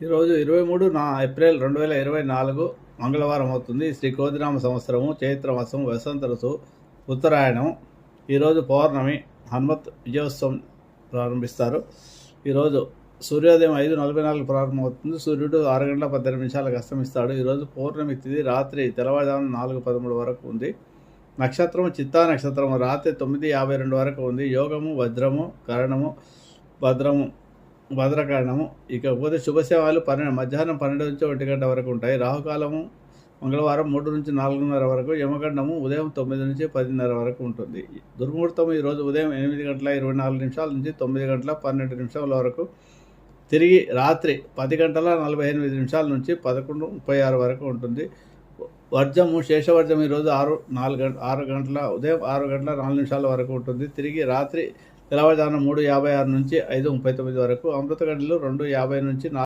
ఈరోజు 23 ఏప్రిల్ 2024 మంగళవారం అవుతుంది. శ్రీ కోదినామ సంవత్సరము, చైత్రమాసం, వసంత ఋతువు, ఉత్తరాయణం. ఈరోజు పౌర్ణమి, హనుమత్ విజయోత్సవం ప్రారంభిస్తారు. ఈరోజు సూర్యోదయం 5:44 ప్రారంభమవుతుంది. సూర్యుడు 6:18 అస్తమిస్తాడు. ఈరోజు పౌర్ణమి తిథి రాత్రి తెల్లవారుజామున 4:13 వరకు ఉంది. నక్షత్రం చిత్తా నక్షత్రం రాత్రి 9:52 వరకు ఉంది. యోగము వజ్రము, కరణము, భద్రకరణము. ఇకపోతే శుభసేవాలు మధ్యాహ్నం 12 నుంచి 1 గంట వరకు ఉంటాయి. రాహుకాలము మంగళవారం 3 నుంచి 4:30 వరకు. యమగండము ఉదయం 9 నుంచి 10:30 వరకు ఉంటుంది. దుర్ముహూర్తం ఈరోజు ఉదయం 8:24 నుంచి 9:12 వరకు. తిరిగి రాత్రి 10:48 నుంచి 11:36 వరకు ఉంటుంది. వర్జము శేషవర్జం ఈరోజు ఉదయం 6:04 వరకు ఉంటుంది. తిరిగి రాత్రి తెల్లవారుజామున 3:56 నుంచి 5:39 వరకు. అమృత గడియలు 2:50 నుంచి